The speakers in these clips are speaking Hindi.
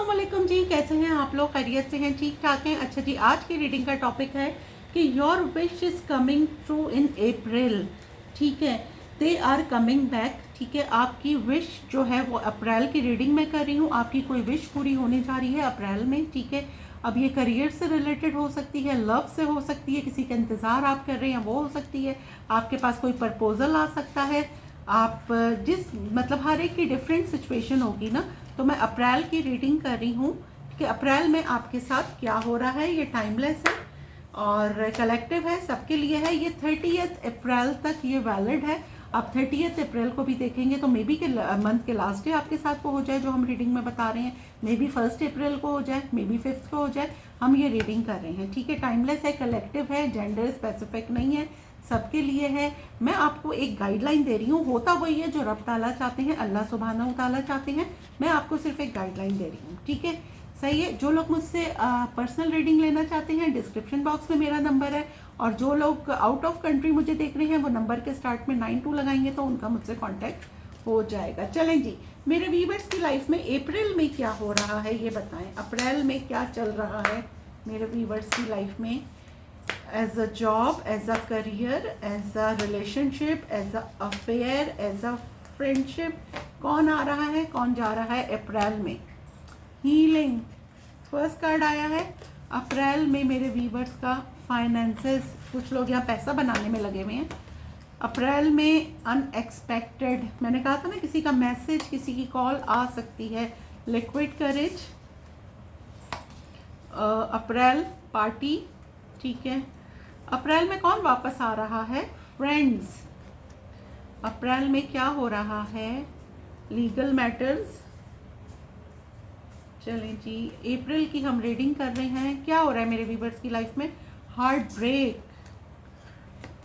अस्सलाम वालेकुम जी, कैसे हैं आप लोग? खैरियत से हैं? ठीक ठाक हैं? अच्छा जी, आज की रीडिंग का टॉपिक है कि your wish is coming true in April. ठीक है, दे आर कमिंग बैक। ठीक है, आपकी विश जो है वो अप्रैल की रीडिंग में कर रही हूँ। आपकी कोई विश पूरी होने जा रही है अप्रैल में। ठीक है, अब ये करियर से रिलेटेड हो सकती है, लव से हो सकती है, किसी का इंतज़ार आप कर रहे हैं वो हो सकती है, आपके पास कोई प्रपोजल आ सकता है। आप जिस मतलब हर एक की डिफरेंट सिचुएशन होगी ना, तो मैं अप्रैल की रीडिंग कर रही हूँ कि अप्रैल में आपके साथ क्या हो रहा है। ये टाइमलेस है और कलेक्टिव है, सबके लिए है। ये 30 अप्रैल तक ये वैलिड है। आप 30 अप्रैल को भी देखेंगे तो मे बी के मंथ के लास्ट डे आपके साथ वो हो जाए जो हम रीडिंग में बता रहे हैं। मे बी 1 अप्रैल को हो जाए, मे बी 5 को हो जाए। हम ये रीडिंग कर रहे हैं। ठीक है, टाइमलेस है, कलेक्टिव है, जेंडर स्पेसिफिक नहीं है, सबके लिए है। मैं आपको एक गाइडलाइन दे रही हूँ, होता वही है जो रब ताला चाहते हैं, अल्लाह सुब्हानहू ताला चाहते हैं। मैं आपको सिर्फ एक गाइडलाइन दे रही हूँ। ठीक है, सही है। जो लोग मुझसे पर्सनल रीडिंग लेना चाहते हैं, डिस्क्रिप्शन बॉक्स में मेरा नंबर है। और जो लोग आउट ऑफ कंट्री मुझे देख रहे हैं, वो नंबर के स्टार्ट में 92 लगाएंगे तो उनका मुझसे कॉन्टैक्ट हो जाएगा। चलें जी, मेरे व्यूवर्स की लाइफ में अप्रैल में क्या हो रहा है ये बताएं। अप्रैल में क्या चल रहा है मेरे व्यूवर्स की लाइफ में, as a job, as a career, as a relationship, as a affair, as a friendship. कौन आ रहा है, कौन जा रहा है अप्रैल में? हीलिंग फर्स्ट कार्ड आया है। अप्रैल में मेरे व्यूवर्स का फाइनेंसेस, कुछ लोग यहाँ पैसा बनाने में लगे हुए हैं। अप्रैल में अनएक्सपेक्टेड, मैंने कहा था ना किसी का मैसेज, किसी की कॉल आ सकती है। Liquid courage. April party. ठीक है, अप्रैल में कौन वापस आ रहा है? फ्रेंड्स। अप्रैल में क्या हो रहा है? Legal matters. चलें जी, अप्रैल की हम रीडिंग कर रहे हैं। क्या हो रहा है मेरे व्यूवर्स की लाइफ में? Heartbreak.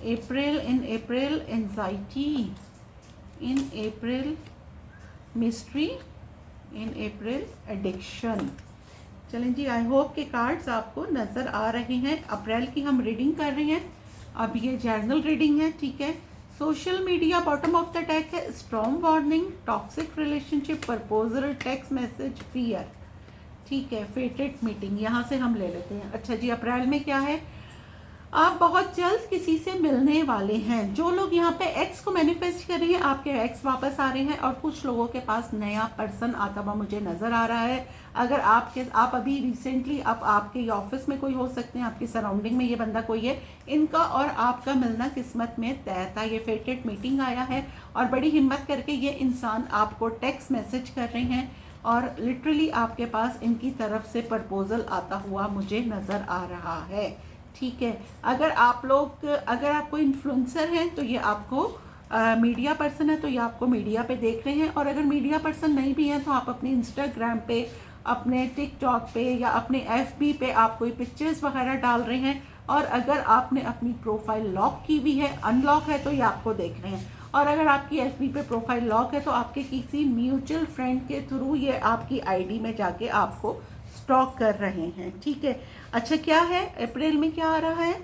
April, in April anxiety, in April mystery, in April addiction. चलें जी, आई होप के कार्ड्स आपको नज़र आ रहे हैं। अप्रैल की हम रीडिंग कर रहे हैं। अब ये जर्नल रीडिंग है। ठीक है, social media bottom of the deck है, strong warning, toxic relationship, proposal, text message, fear. ठीक है, फेटेड मीटिंग यहाँ से हम ले लेते हैं। अच्छा जी, अप्रैल में क्या है? आप बहुत जल्द किसी से मिलने वाले हैं। जो लोग यहाँ पे एक्स को मैनिफेस्ट कर रहे हैं, आपके एक्स वापस आ रहे हैं। और कुछ लोगों के पास नया पर्सन आता हुआ मुझे नज़र आ रहा है। अगर आप अभी रिसेंटली आपके ऑफिस में कोई हो सकते हैं, आपकी सराउंडिंग में ये बंदा कोई है, इनका और आपका मिलना किस्मत में तय था। ये फेटेड मीटिंग आया है और बड़ी हिम्मत करके ये इंसान आपको टेक्स्ट मैसेज कर रहे हैं और लिटरली आपके पास इनकी तरफ से प्रपोजल आता हुआ मुझे नज़र आ रहा है। ठीक है, अगर आप कोई इन्फ्लुएंसर हैं तो ये आपको मीडिया पर्सन है तो ये आपको मीडिया पे देख रहे हैं। और अगर मीडिया पर्सन नहीं भी हैं तो आप अपने इंस्टाग्राम पे, अपने टिकटॉक पे या अपने एफबी पे आप कोई पिक्चर्स वगैरह डाल रहे हैं। और अगर आपने अपनी प्रोफाइल लॉक की हुई है, अनलॉक है, तो ये आपको देख रहे हैं। और अगर आपकी एफबी पे प्रोफाइल लॉक है तो आपके किसी म्यूचुअल फ्रेंड के थ्रू ये आपकी आईडी में जाके आपको स्टॉक कर रहे हैं। ठीक है, अच्छा क्या है अप्रैल में क्या आ रहा है?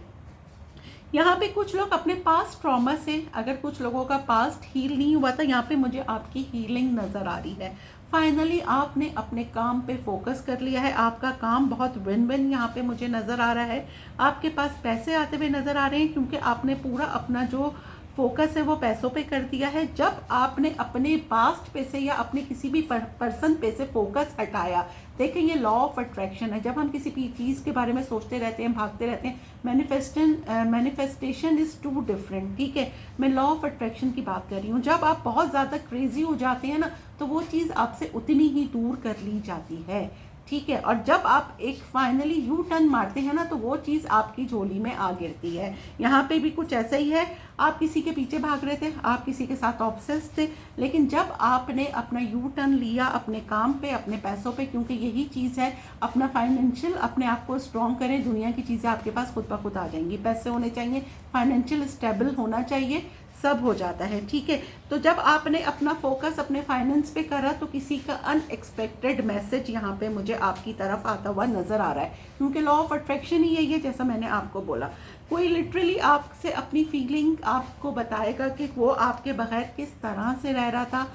यहाँ पे कुछ लोग अपने पास्ट ट्रॉमा से, अगर कुछ लोगों का पास्ट हील नहीं हुआ था, यहाँ पे मुझे आपकी हीलिंग नज़र आ रही है। फाइनली आपने अपने काम पे फोकस कर लिया है। आपका काम बहुत विन विन यहाँ पे मुझे नज़र आ रहा है। आपके पास पैसे आते हुए नज़र आ रहे हैं क्योंकि आपने पूरा अपना जो फोकस है वो पैसों पे कर दिया है। जब आपने अपने पास्ट पे से या अपने किसी भी पर्सन पे से फोकस हटाया, देखें ये लॉ ऑफ अट्रैक्शन है। जब हम किसी भी चीज़ के बारे में सोचते रहते हैं, भागते रहते हैं, मैनिफेस्टेशन इज़ टू डिफरेंट। ठीक है, मैं लॉ ऑफ अट्रैक्शन की बात कर रही हूँ। जब आप बहुत ज़्यादा क्रेजी हो जाते हैं ना, तो वो चीज़ आपसे उतनी ही दूर कर ली जाती है। ठीक है, और जब आप एक फाइनली यू टर्न मारते हैं ना, तो वो चीज़ आपकी झोली में आ गिरती है। यहाँ पे भी कुछ ऐसा ही है। आप किसी के पीछे भाग रहे थे, आप किसी के साथ ऑब्सेस थे, लेकिन जब आपने अपना यू टर्न लिया अपने काम पे, अपने पैसों पे, क्योंकि यही चीज़ है, अपना फाइनेंशियल अपने आप को स्ट्रॉन्ग करें, दुनिया की चीज़ें आपके पास खुद ब खुद आ जाएंगी। पैसे होने चाहिए, फाइनेंशियल स्टेबल होना चाहिए, सब हो जाता है। ठीक है, तो जब आपने अपना फोकस अपने फाइनेंस पे करा तो किसी का अनएक्सपेक्टेड मैसेज यहाँ पे मुझे आपकी तरफ आता हुआ नज़र आ रहा है, क्योंकि लॉ ऑफ अट्रैक्शन ही यही है जैसा मैंने आपको बोला। कोई लिटरली आपसे अपनी फीलिंग आपको बताएगा कि वो आपके बगैर किस तरह से रह रहा था।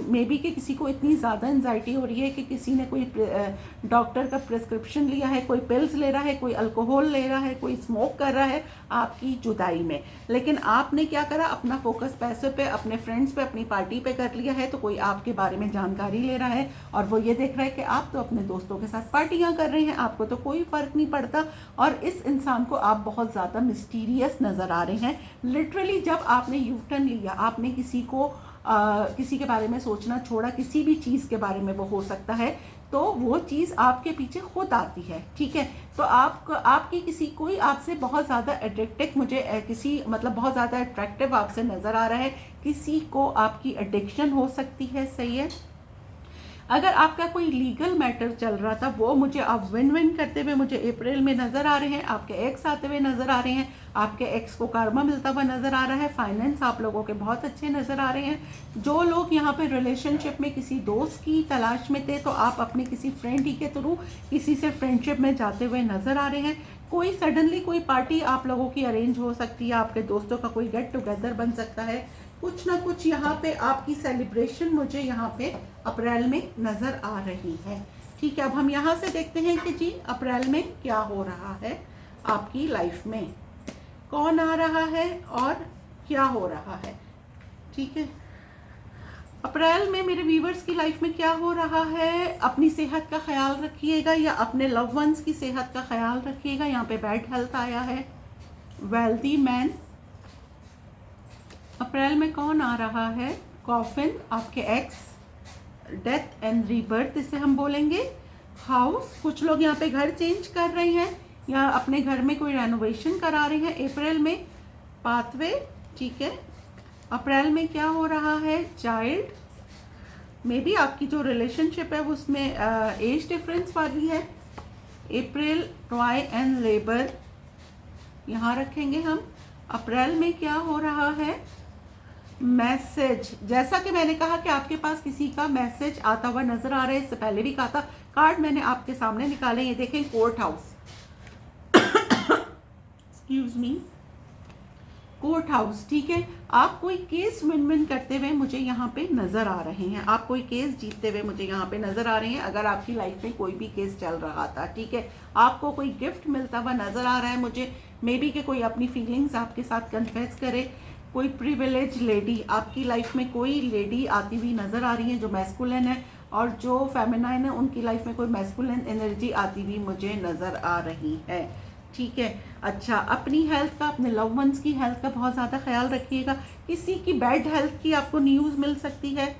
मे बी कि किसी को इतनी ज़्यादा एंजाइटी हो रही है कि किसी ने कोई डॉक्टर का प्रिस्क्रिप्शन लिया है, कोई पिल्स ले रहा है, कोई अल्कोहल ले रहा है, कोई स्मोक कर रहा है आपकी जुदाई में। लेकिन आपने क्या करा, अपना फोकस पैसे पे, अपने फ्रेंड्स पे, अपनी पार्टी पे कर लिया है। तो कोई आपके बारे में जानकारी ले रहा है और वो ये देख रहा है कि आप तो अपने दोस्तों के साथ पार्टियां कर रहे हैं, आपको तो कोई फ़र्क नहीं पड़ता। और इस इंसान को आप बहुत ज़्यादा मिस्टीरियस नज़र आ रहे हैं। लिटरली जब आपने यू टर्न लिया, आपने किसी के बारे में सोचना छोड़ा, किसी भी चीज़ के बारे में वो हो सकता है, तो वो चीज़ आपके पीछे खुद आती है। ठीक है, तो आपकी कोई आपसे बहुत ज़्यादा एडिक्टिव, मुझे किसी मतलब बहुत ज़्यादा अट्रैक्टिव आपसे नज़र आ रहा है। किसी को आपकी एडिक्शन हो सकती है। सही है। अगर आपका कोई लीगल मैटर चल रहा था, वो मुझे आप विन विन करते हुए मुझे अप्रैल में नज़र आ रहे हैं। आपके एक्स आते हुए नज़र आ रहे हैं, आपके एक्स को कर्मा मिलता हुआ नज़र आ रहा है। फाइनेंस आप लोगों के बहुत अच्छे नज़र आ रहे हैं। जो लोग यहाँ पे रिलेशनशिप में किसी दोस्त की तलाश में थे, तो आप अपने किसी फ्रेंड ही के थ्रू किसी से फ्रेंडशिप में जाते हुए नज़र आ रहे हैं। कोई सडनली कोई पार्टी आप लोगों की अरेंज हो सकती है, आपके दोस्तों का कोई गेट टुगेदर बन सकता है। कुछ ना कुछ यहाँ पे आपकी सेलिब्रेशन मुझे यहाँ पे अप्रैल में नज़र आ रही है। ठीक है, अब हम यहाँ से देखते हैं कि जी अप्रैल में क्या हो रहा है आपकी लाइफ में, कौन आ रहा है और क्या हो रहा है। ठीक है, अप्रैल में मेरे व्यूवर्स की लाइफ में क्या हो रहा है। अपनी सेहत का ख्याल रखिएगा या अपने लव वंस की सेहत का ख्याल रखिएगा। यहाँ पे बैड हेल्थ आया है। Wealthy man. अप्रैल में कौन आ रहा है। कॉफिन, आपके एक्स, डेथ एंड रीबर्थ इसे हम बोलेंगे। हाउस, कुछ लोग यहाँ पे घर चेंज कर रहे हैं या अपने घर में कोई रेनोवेशन करा रहे हैं अप्रैल में। पाथवे, ठीक है। अप्रैल में क्या हो रहा है। चाइल्ड, मे बी आपकी जो रिलेशनशिप है उसमें एज डिफरेंस वाली है। अप्रैल, ट्राई एंड लेबर यहाँ रखेंगे हम। अप्रैल में क्या हो रहा है। मैसेज, जैसा कि मैंने कहा कि आपके पास किसी का मैसेज आता हुआ नजर आ रहा है। इससे पहले भी कहा था, कार्ड मैंने आपके सामने निकाले, ये देखें, court house, excuse me, court house. ठीक है, आप कोई केस विन विन करते हुए मुझे यहाँ पे नजर आ रहे हैं। आप कोई केस जीतते हुए मुझे यहाँ पे नजर आ रहे हैं। अगर आपकी लाइफ में कोई भी केस चल रहा था, ठीक है, आपको कोई गिफ्ट मिलता हुआ नजर आ रहा है मुझे। मे बी कि कोई अपनी फीलिंग्स आपके साथ कन्फेस करे। कोई प्रिविलेज लेडी, आपकी लाइफ में कोई लेडी आती हुई नजर आ रही है जो मैस्कुलिन है, और जो फेमिनाइन है उनकी लाइफ में कोई मैस्कुलिन एनर्जी आती हुई मुझे नजर आ रही है। ठीक है, अच्छा, अपनी हेल्थ का, अपने लव वंस की हेल्थ का बहुत ज़्यादा ख्याल रखिएगा। किसी की बैड हेल्थ की आपको न्यूज़ मिल सकती है।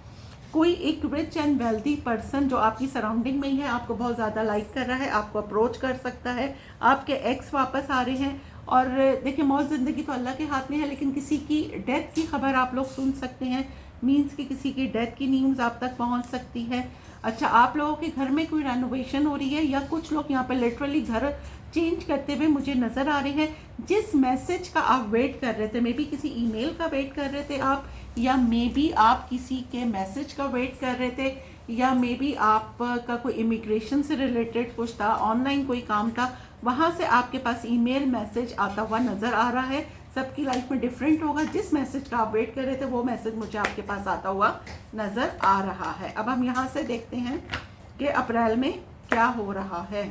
कोई एक रिच एंड वेल्दी पर्सन जो आपकी सराउंडिंग में ही है, आपको बहुत ज़्यादा लाइक कर रहा है, आपको अप्रोच कर सकता है। आपके एक्स वापस आ रहे हैं। और देखिए, मौत ज़िंदगी तो अल्लाह के हाथ में है, लेकिन किसी की डेथ की खबर आप लोग सुन सकते हैं। मीन्स कि किसी की डेथ की न्यूज़ आप तक पहुंच सकती है। अच्छा, आप लोगों के घर में कोई रेनोवेशन हो रही है या कुछ लोग यहाँ पे लिटरली घर चेंज करते हुए मुझे नज़र आ रहे हैं। जिस मैसेज का आप वेट कर रहे थे, मे बी किसी ईमेल का वेट कर रहे थे आप, या मे बी आप किसी के मैसेज का वेट कर रहे थे, या मे बी आपका कोई इमिग्रेशन से रिलेटेड कुछ था, ऑनलाइन कोई काम था, वहाँ से आपके पास ईमेल मैसेज आता हुआ नज़र आ रहा है। सबकी लाइफ में डिफरेंट होगा। जिस मैसेज का आप वेट कर रहे थे वो मैसेज मुझे आपके पास आता हुआ नज़र आ रहा है। अब हम यहाँ से देखते हैं कि अप्रैल में क्या हो रहा है।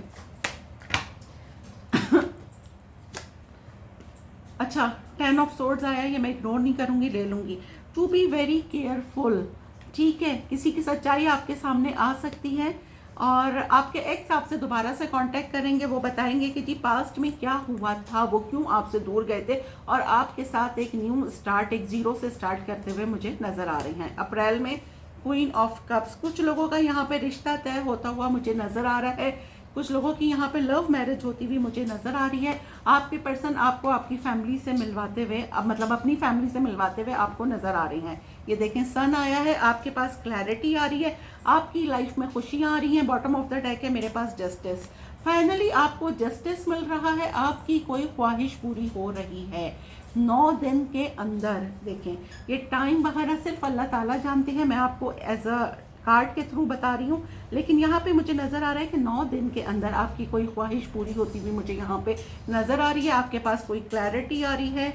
अच्छा, 10 ऑफ सोर्ड्स आया, ये मैं इग्नोर नहीं करूँगी, ले लूँगी। To be very careful. ठीक है, किसी की सच्चाई आपके सामने आ सकती है और आपके एक्स आपसे दोबारा से कांटेक्ट करेंगे। वो बताएंगे कि जी पास्ट में क्या हुआ था, वो क्यों आपसे दूर गए थे, और आपके साथ एक न्यू स्टार्ट, एक जीरो से स्टार्ट करते हुए मुझे नज़र आ रहे हैं। अप्रैल में क्वीन ऑफ कप्स, कुछ लोगों का यहाँ पे रिश्ता तय होता हुआ मुझे नज़र आ रहा है। कुछ लोगों की यहाँ पे लव मैरिज होती हुई मुझे नज़र आ रही है। आपके पर्सन आपको आपकी फैमिली से मिलवाते हुए, मतलब अपनी फैमिली से मिलवाते हुए आपको नज़र आ रहे हैं। ये देखें, सन आया है, आपके पास क्लैरिटी आ रही है, आपकी लाइफ में खुशियाँ आ रही हैं। बॉटम ऑफ द डेक है मेरे पास जस्टिस। फाइनली आपको जस्टिस मिल रहा है, आपकी कोई ख्वाहिश पूरी हो रही है 9 दिन के अंदर। देखें, ये टाइम वगैरह सिर्फ अल्लाह ताला जानते हैं। मैं आपको एज अ कार्ड के थ्रू बता रही हूँ, लेकिन यहाँ पे मुझे नज़र आ रहा है कि 9 दिन के अंदर आपकी कोई ख्वाहिश पूरी होती हुई मुझे यहाँ पे नज़र आ रही है। आपके पास कोई क्लैरिटी आ रही है।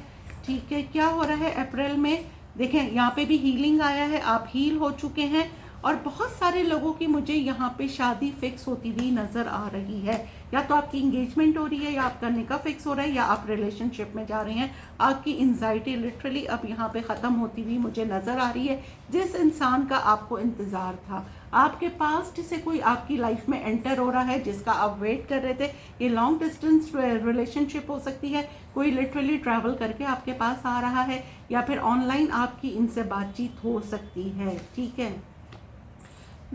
ठीक है, क्या हो रहा है अप्रैल में? देखें यहाँ पे भी हीलिंग आया है, आप हील हो चुके हैं और बहुत सारे लोगों की मुझे यहाँ पे शादी फिक्स होती हुई नज़र आ रही है। या तो आपकी इंगेजमेंट हो रही है, या आपका निकाह फिक्स हो रहा है, या आप रिलेशनशिप में जा रहे हैं। आपकी एंजाइटी लिटरली अब यहाँ पे ख़त्म होती हुई मुझे नज़र आ रही है। जिस इंसान का आपको इंतज़ार था, आपके पास्ट से कोई आपकी लाइफ में एंटर हो रहा है जिसका आप वेट कर रहे थे। ये लॉन्ग डिस्टेंस रिलेशनशिप हो सकती है, कोई लिटरली ट्रैवल करके आपके पास आ रहा है, या फिर ऑनलाइन आपकी इनसे बातचीत हो सकती है। ठीक है,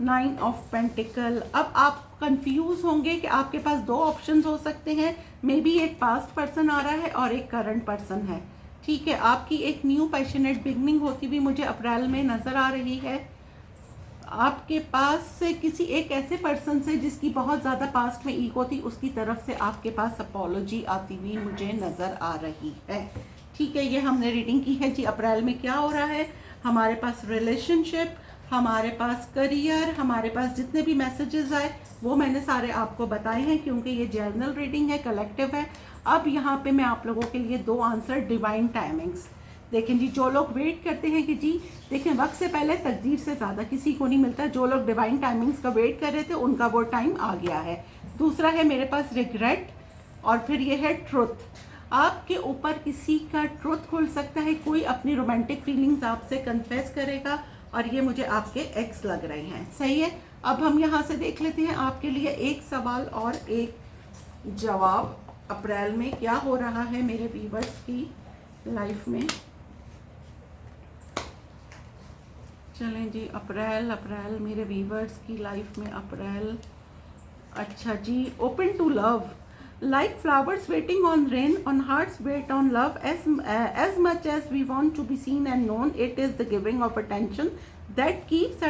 9 ऑफ पेंटिकल। अब आप कंफ्यूज होंगे कि आपके पास 2 ऑप्शंस हो सकते हैं। मे बी एक पास्ट पर्सन आ रहा है और एक करंट पर्सन है। ठीक है, आपकी एक न्यू पैशनेट बिगनिंग होती हुई मुझे अप्रैल में नज़र आ रही है। आपके पास से किसी एक ऐसे पर्सन से जिसकी बहुत ज़्यादा पास्ट में ईगो थी, उसकी तरफ से आपके पास अपॉलोजी आती हुई मुझे नज़र आ रही है। ठीक है, ये हमने रीडिंग की है जी। अप्रैल में क्या हो रहा है? हमारे पास रिलेशनशिप, हमारे पास करियर, हमारे पास जितने भी मैसेजेस आए वो मैंने सारे आपको बताए हैं, क्योंकि ये जर्नल रीडिंग है, कलेक्टिव है। अब यहाँ पे मैं आप लोगों के लिए 2 आंसर, डिवाइन टाइमिंग्स। देखें जी, जो लोग वेट करते हैं कि जी देखें वक्त से पहले तकदीर से ज़्यादा किसी को नहीं मिलता, जो लोग डिवाइन टाइमिंग्स का वेट कर रहे थे उनका वो टाइम आ गया है। दूसरा है मेरे पास रिग्रेट, और फिर ये है ट्रुथ। आपके ऊपर किसी का ट्रुथ खुल सकता है, कोई अपनी रोमांटिक फीलिंग्स आपसे कन्फेस करेगा, और ये मुझे आपके एक्स लग रहे हैं। सही है, अब हम यहाँ से देख लेते हैं आपके लिए एक सवाल और एक जवाब। अप्रैल में क्या हो रहा है मेरे व्यूअर्स की लाइफ में? चलें जी, अप्रैल मेरे व्यूअर्स की लाइफ में अप्रैल। अच्छा जी, open to love, like flowers waiting on rain, on hearts wait on love. As much as we want to be seen and known, it is the giving of attention that keeps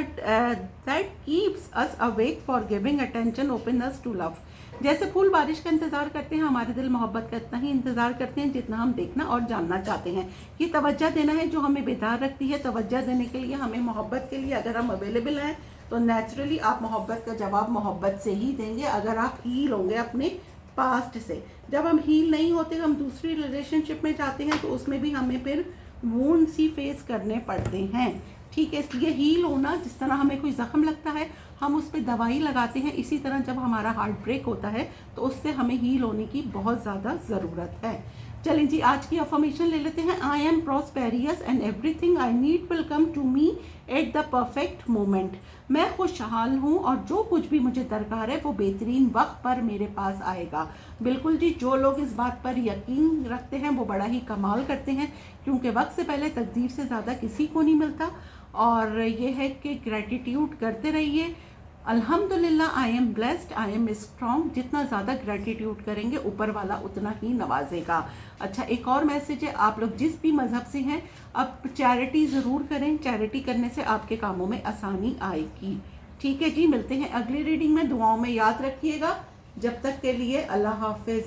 us awake for giving attention, openness to love. जैसे फूल बारिश का इंतज़ार करते हैं, हमारे दिल मोहब्बत का इतना ही इंतज़ार करते हैं जितना हम देखना और जानना चाहते हैं। ये तवज्जो देना है जो हमें बेदार रखती है। तवज्जो देने के लिए, हमें मोहब्बत के लिए अगर हम अवेलेबल हैं तो नेचुरली आप मोहब्बत का जवाब मोहब्बत से ही देंगे, अगर आप हील होंगे अपने पास्ट से। जब हम हील नहीं होते, हम दूसरी रिलेशनशिप में जाते हैं तो उसमें भी हमें फिर वूंड्स ही फेस करने पड़ते हैं। ठीक है, इसलिए हील होना, जिस तरह हमें कोई ज़ख्म लगता है हम उस पर दवाई लगाते हैं, इसी तरह जब हमारा हार्ट ब्रेक होता है तो उससे हमें हील होने की बहुत ज़्यादा ज़रूरत है। चलें जी, आज की अफर्मेशन ले लेते हैं। I am prosperous and everything I need will come to me at the perfect moment. मैं खुशहाल हूँ और जो कुछ भी मुझे दरकार है वो बेहतरीन वक्त पर मेरे पास आएगा। बिल्कुल जी, जो लोग इस बात पर यकीन रखते हैं वो बड़ा ही कमाल करते हैं, क्योंकि वक्त से पहले तकदीर से ज़्यादा किसी को नहीं मिलता। और ये है कि ग्रैटिट्यूड करते रहिए। अल्हम्दुलिल्लाह, I am blessed, I am strong. जितना ज़्यादा ग्रैटिट्यूड करेंगे ऊपर वाला उतना ही नवाजेगा। अच्छा, एक और मैसेज है, आप लोग जिस भी मज़हब से हैं अब चैरिटी ज़रूर करें। चैरिटी करने से आपके कामों में आसानी आएगी। ठीक है जी, मिलते हैं अगली रीडिंग में। दुआओं में याद रखिएगा। जब तक के लिए अल्लाह हाफिज़।